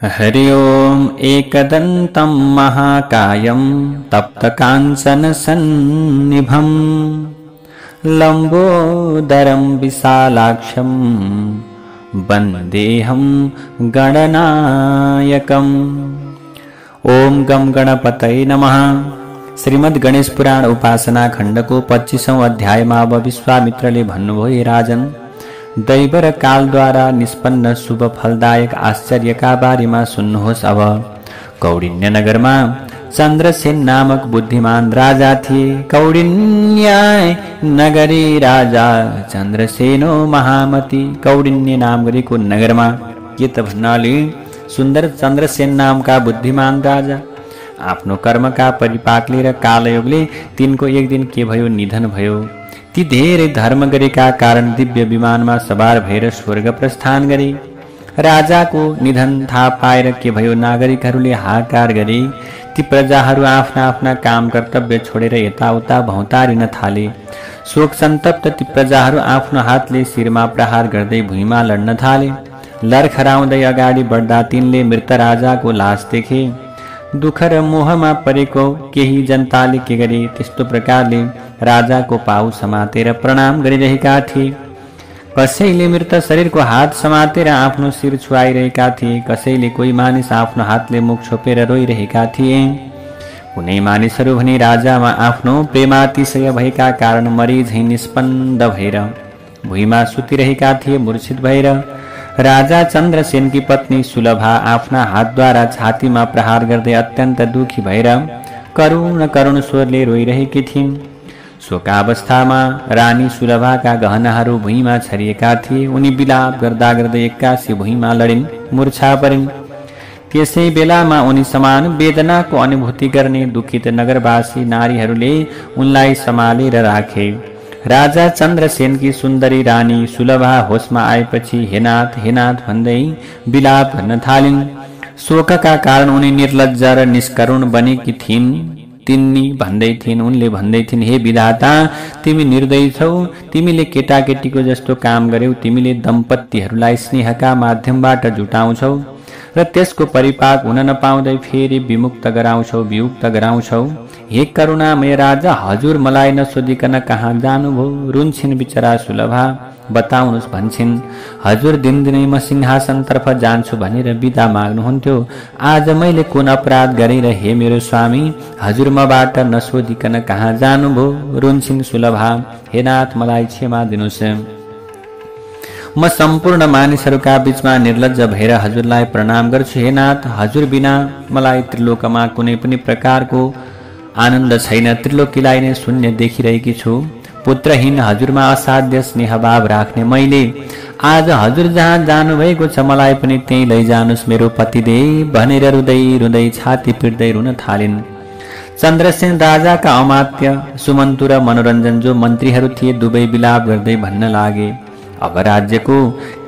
हरि ओम एकदन्तं महाकायं तप्तकाञ्चनसन्निभं लम्बोदरं विशालाक्षं वन्देऽहं गणनायकम्। ओम गम गणपतये नमः। श्रीमद् गणेश पुराण उपासना खण्डको 25औं अध्यायमा अब विश्वामित्रले भन्नुभयो, हे राजन, दैव र कालद्वारा निष्पन्न शुभ फलदायक आश्चर्यका बारेमा सुन्नुहोस्। अब कौडिन्य नगरमा चन्द्रसेन नामक बुद्धिमान राजा थिए। कौडिन्य नगरी राजा चन्द्रसेनो महामती। कौडिन्य नाम गरेको नगरमा के त भन्नाले सुन्दर चन्द्रसेन नामका बुद्धिमान राजा आफ्नो कर्मका परिपाकले र कालयोगले तिनको एक दिन के भयो, निधन भयो। ती धेरै धर्म गरेका कारण दिव्य विमानमा सवार भएर स्वर्ग प्रस्थान गरे। राजाको निधन थाहा पाएर के भयो, नागरिकहरूले हाहाकार गरे। ती प्रजाहरू आफ्ना आफ्ना काम कर्तव्य छोडेर यताउता भौतारिन थाले। शोक सन्तप्त ती प्रजाहरू आफ्नो हातले शिरमा प्रहार गर्दै भुइँमा लड्न थाले। लरखराउँदै अगाडि बढ्दा तिनले मृत राजाको लास देखे। दुःख र मोहमा परेको केही जनताले के गरे, त्यस्तो प्रकारले राजाको पाउ समातेर प्रणाम गरिरहेका थिए। कसैले मृत शरीरको हात समातेर आफ्नो शिर छुवाइरहेका थिए। कसैले कोही मानिस आफ्नो हातले मुख छोपेर रोइरहेका थिए। कुनै मानिसहरू भने राजामा आफ्नो प्रेमातिशय भएका कारण मरि झैं निस्पन्द भएर भुइँमा सुतिरहेका थिए, मूर्छित भएर। राजा चन्द्रसेनकी पत्नी सुलभा आफ्ना हातद्वारा छातीमा प्रहार गर्दै अत्यन्त दुखी भएर करुण करुण स्वरले रोइरहेकी थिइन्। शोकावस्थामा रानी सुलभाका गहनाहरू भुइँमा छरिएका थिए। उनी विलाप गर्दा गर्दै एक्कासी भुइँमा लडिन्, मूर्छा परिन्। त्यसै बेलामा उनी समान वेदनाको अनुभूति गर्ने दुखित नगरवासी नारीहरूले उनलाई सम्हालेर राखे। राजा चन्द्रसेनकी सुन्दरी रानी सुलभा होसमा आएपछि हेनाथ हेनाथ भन्दै विलाप गर्न थालिन्। शोकका कारण उनी निर्लज्ज र निष्करुण बनेकी थिइन्। तिनी भन्दै थिइन्, उनले भन्दै थिइन्, हे विधाता, तिमी निर्दयी छौ। तिमीले केटाकेटीको जस्तो काम गर्यौ। तिमीले दम्पतिहरूलाई स्नेहका माध्यमबाट जुटाउँछौ र त्यसको परिपाक हुन नपाउँदै फेरि विमुक्त गराउँछौ। हे करुणामय राजा, हजुर मलाई नसोधिकन कहाँ जानुभयो? रुन्छिन् बिचरा सुलभा। बताउनुहोस् भन्छिन्। हजुर दिनदिनै म सिंहासनतर्फ जान्छु भनेर बिदा माग्नुहुन्थ्यो। आज मैले कुन अपराध गरेर हे मेरो स्वामी हजुर मबाट नसोधिकन कहाँ जानुभयो? रुन्छिन् सुलभा। हे नाथ, मलाई क्षमा दिनुहोस्। म सम्पूर्ण मानिसहरूका बीचमा निर्लज्ज भएर हजुरलाई प्रणाम गर्छु। हे नाथ, हजुर बिना मलाई त्रिलोकमा कुनै पनि प्रकारको आनन्द छैन। त्रिलोकीलाई नै शून्य देखिरहेकी छु। पुत्रहीन हजुरमा असाध्य स्नेहभाव राख्ने मैले आज हजुर जहाँ जानुभएको छ मलाई पनि त्यहीँ लैजानुहोस् मेरो पतिदेव भनेर रुँदै रुँदै छाती पिट्दै रुन थालिन्। चन्द्रसेन राजाका अमात्य सुमन्तु र मनोरञ्जन जो मन्त्रीहरू थिए दुवै विलाप गर्दै भन्न लागे, अब राज्यको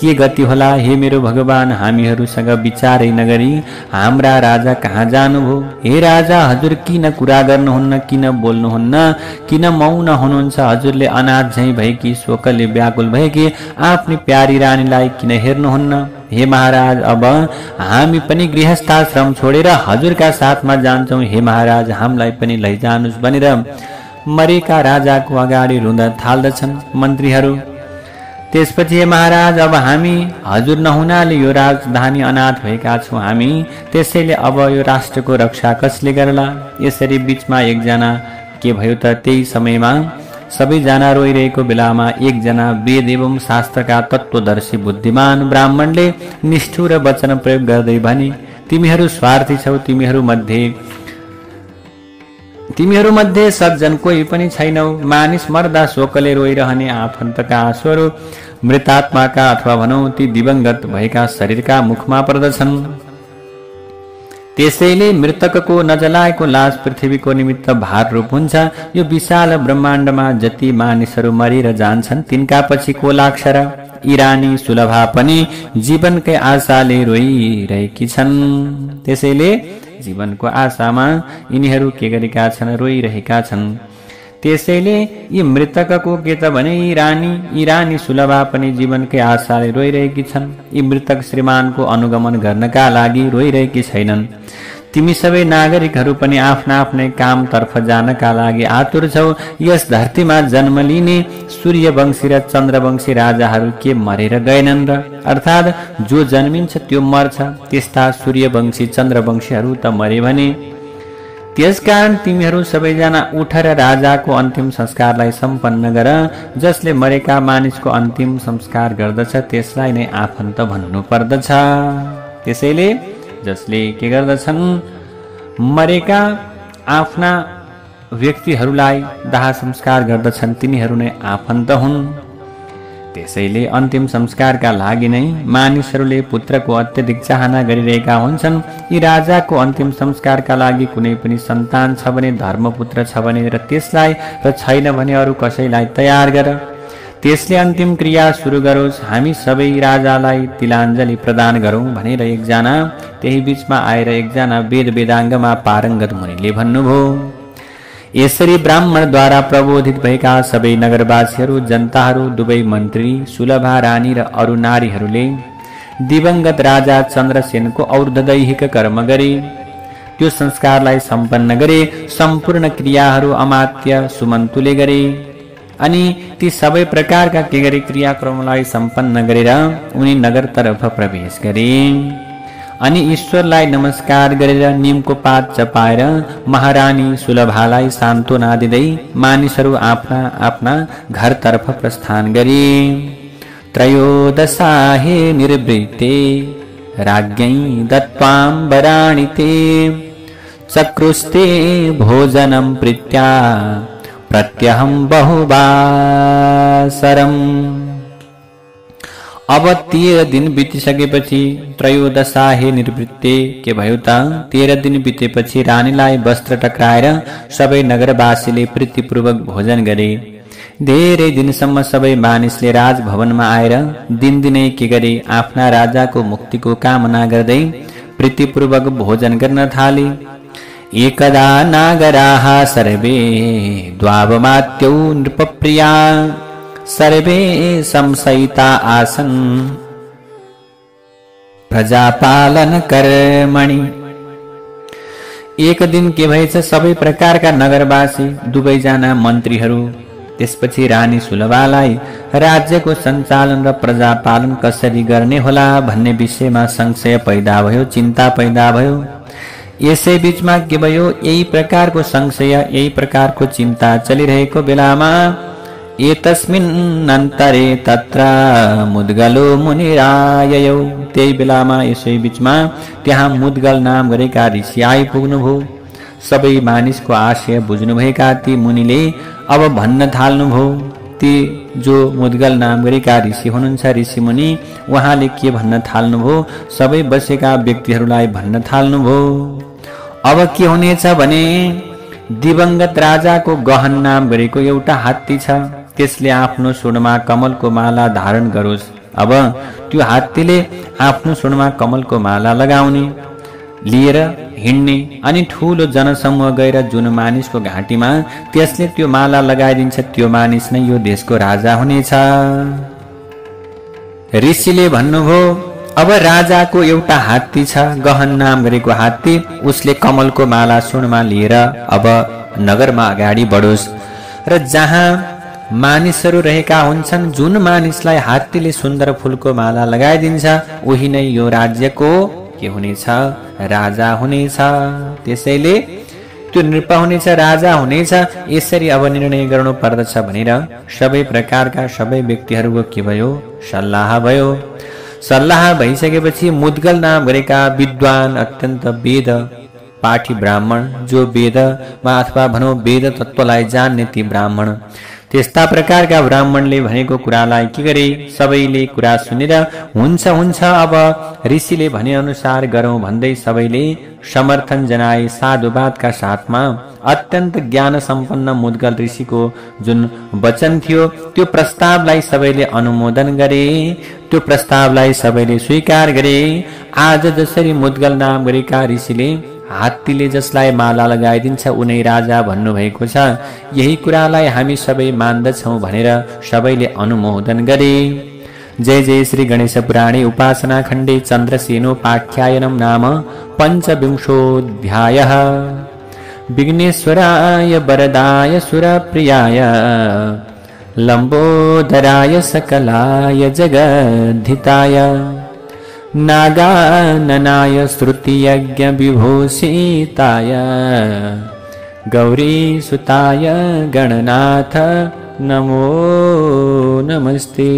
के गति होला? हे मेरो भगवान, हामीहरूसँग विचारै नगरी हाम्रा राजा कहाँ जानुभयो? हे राजा, हजुर किन कुरा गर्नुहुन्न? किन बोल्नुहुन्न? किन मौन हुनुहुन्छ? हजुरले अनाथ झैं भएकी, शोकले व्याकुल भएकी आफ्नी प्यारी रानीलाई किन हेर्नुहुन्न? हे महाराज, अब हामी पनि गृहस्थाश्रम छोडेर हजुरका साथमा जान्छौँ। हे महाराज, हामीलाई पनि लैजानुहोस् भनेर मरेका राजाको अगाडि रुँन थाल्दछन् मन्त्रीहरू। त्यसपछि हे महाराज, अब हामी हजुर नहुनाले यो राजधानी अनाथ भएका छौँ हामी। त्यसैले अब यो राष्ट्रको रक्षा कसले गर्ला? यसरी बीचमा एकजना के भयो त त्यही समयमा सबैजना रोइरहेको बेलामा एकजना वेद एवं शास्त्रका तत्त्वदर्शी बुद्धिमान ब्राह्मणले निष्ठुर वचन प्रयोग गर्दै भने, तिमीहरू स्वार्थी छौ। तिमीहरू मध्ये सज्जन कोही पनि छैनौ। मानिस मर्दा शोकले रोइरहने आफन्तका आँसुहरू मृतात्माका अथवा भनौँ ती दिवंगत भएका शरीरका मुखमा पर्दछन्। त्यसैले मृतकको नजलाएको लास पृथ्वीको निमित्त भार रूप हुन्छ। यो विशाल ब्रह्माण्डमा जति मानिसहरू मरेर जान्छन् तिनका पछि को लाग्छ र? इरानी सुलभा पनि जीवनकै आशाले रोइरहेकी छन्। त्यसैले जीवनको आशामा यिनीहरू के गरेका छन्? रोइरहेका छन्। त्यसैले यी मृतकको के त भने यी रानी सुलभा पनि जीवनकै आशाले रोइरहेकी छन्। यी मृतक श्रीमानको अनुगमन गर्नका लागि रोइरहेकी छैनन्। तिमी सबै नागरिकहरू पनि आफ्ना आफ्नै कामतर्फ जानका लागि आतुर छौ। यस धरतीमा जन्म लिने सूर्यवंशी र चन्द्रवंशी राजाहरू के मरेर गएनन् र? अर्थात् जो जन्मिन्छ त्यो मर्छ। त्यस्ता सूर्यवंशी चन्द्रवंशीहरू त मरे भने। त्यसकारण तिमीहरू सबैजना उठेर राजाको अन्तिम संस्कारलाई सम्पन्न गर। जसले मरेका मानिसको अन्तिम संस्कार गर्दछ त्यसलाई नै आफन्त भन्नु पर्दछ। त्यसैले जसले के गर्दछन्, मरेका आफ्ना व्यक्तिहरूलाई दाह संस्कार गर्दछन् तिनीहरू नै आफन्त हुन्। त्यसैले अन्तिम संस्कारका लागि नै मानिसहरूले पुत्रको अत्यधिक चाहना गरिरहेका हुन्छन्। यी राजाको अन्तिम संस्कारका लागि कुनै पनि सन्तान छ भने, धर्मपुत्र छ भने र त्यसलाई, र छैन भने अरू कसैलाई तयार गर। त्यसले अन्तिम क्रिया सुरु गरोस्। हामी सबै राजालाई तिलाञ्जली प्रदान गरौँ भनेर एकजना, त्यही बीचमा आएर एकजना वेद वेदाङ्गमा पारङ्गत मुनिले भन्नुभयो। यसरी ब्राह्मणद्वारा प्रबोधित भएका सबै नगरवासीहरू, जनताहरू, दुवै मन्त्री, सुलभा रानी र अरू नारीहरूले दिवंगत राजा चन्द्रसेनको और्धदैहिक कर्म गरे। त्यो संस्कारलाई सम्पन्न गरे। सम्पूर्ण क्रियाहरू अमात्य सुमन्तुले गरे। अनि ती सबै प्रकारका के गरे, क्रियाक्रमलाई सम्पन्न गरेर उनी नगरतर्फ प्रवेश गरे। अनि ईश्वरलाई नमस्कार गरेर नीमको पात चपाएर महारानी सुलभालाई सान्त्वना दिँदै मानिसहरू आफ्ना आफ्ना घरतर्फ प्रस्थान गरे। त्रयोदशाहे निर्वृत्ते राज्ञै दत्त्वाम्बराणि ते चक्रुस्ते भोजनं प्रीत्या प्रत्यहं बहुवासरम्। अब 13 दिन बितिसकेपछि, त्रयोदशाहे निर्वृत्ते के भयो त 13 दिन बितेपछि रानीलाई वस्त्र टक्राएर सबै नगरवासीले प्रीतिपूर्वक भोजन गरे। धेरै दिनसम्म सबै मानिसले राजभवनमा आएर दिनदिनै के गरे, आफ्ना राजाको मुक्तिको कामना गर्दै प्रीतिपूर्वक भोजन गर्न थाले। एकदा नागराः सर्वे द्वावमात्यौ नृपप्रिया सर्वे संशयिता आसन् प्रजापालन कर्मणि। एक दिन के भएछ, सबै प्रकारका नगरवासी, दुवैजना मन्त्रीहरू, त्यसपछि रानी सुलभालाई राज्यको सञ्चालन र प्रजापालन कसरी गर्ने होला भन्ने विषयमा संशय पैदा भयो, चिन्ता पैदा भयो। यसै बीचमा के भयो, यही प्रकारको संशय, यही प्रकारको चिन्ता चलिरहेको बेलामा एतस्मिन्नन्तरे तत्र मुद्गलो मुनिराययौ। त्यही बेलामा, यसै बीचमा त्यहाँ मुद्गल नाम गरेका ऋषि आइपुग्नुभयो। सबै मानिसको आशय बुझ्नुभएका ती मुनिले अब भन्न थाल्नुभयो। ती जो मुद्गल नाम गरेका ऋषि हुनुहुन्छ, ऋषि मुनि, उहाँले के भन्न थाल्नुभयो, सबै बसेका व्यक्तिहरूलाई भन्न थाल्नुभयो। अब के हुनेछ भने, दिवंगत राजाको गहन नाम गरेको एउटा हात्ती छ। त्यसले आफ्नो सुनमा कमलको माला धारण गरोस्। अब त्यो हात्तीले आफ्नो सुनमा कमलको माला लगाउने, लिएर हिँड्ने, अनि ठूलो जनसमूह गएर जुन मानिसको घाँटीमा त्यसले त्यो माला लगाइदिन्छ त्यो मानिस नै यो देशको राजा हुनेछ। ऋषिले भन्नुभयो, अब राजाको एउटा हात्ती छ, गहन नाम गरेको हात्ती। उसले कमलको माला सुनमा लिएर अब नगरमा अगाडि बढोस् र जहाँ मानिसहरू रहेका हुन्छन्, जुन मानिसलाई हात्तीले सुन्दर फूलको माला लगाइदिन्छ उही नै यो राज्यको के हुनेछ, राजा हुनेछ। त्यसैले त्यो नृप हुनेछ, राजा हुनेछ। यसरी अब निर्णय गर्नु पर्दछ भनेर सबै प्रकारका सबै व्यक्तिहरूको के भयो, सल्लाह भयो। सल्लाह भइसकेपछि मुद्गल नाम गरेका विद्वान, अत्यन्त वेद पाठी ब्राह्मण, जो वेदमा अथवा भनौँ वेद तत्त्वलाई जान्ने ती ब्राह्मण, त्यस्ता प्रकारका ब्राह्मणले भनेको कुरालाई के गरे, सबैले कुरा सुनेर हुन्छ हुन्छ अब ऋषिले भने अनुसार गरौँ भन्दै सबैले समर्थन जनाए। साधुवादका साथमा अत्यन्त ज्ञान सम्पन्न मुद्गल ऋषिको जुन वचन थियो त्यो प्रस्तावलाई सबैले अनुमोदन गरे, त्यो प्रस्तावलाई सबैले स्वीकार गरे। आज जसरी मुद्गल नाम गरेका ऋषिले हात्तीले जसलाई माला लगाइदिन्छ उनै राजा भन्नुभएको छ। यही कुरालाई हामी सबै मान्दछौँ भनेर सबैले अनुमोदन गरे। जय जय श्री गणेश पुराणे उपासना खण्डे चन्द्रसेनोपाख्यायनं नाम पञ्चविंशोऽध्यायः। विघ्नेश्वराय वरदाय सुरप्रियाय लम्बोदराय सकलाय जगद्धिताय नागाननाय श्रुतियज्ञविभूषिताय गौरीसुताय गणनाथ नमो नमस्ते।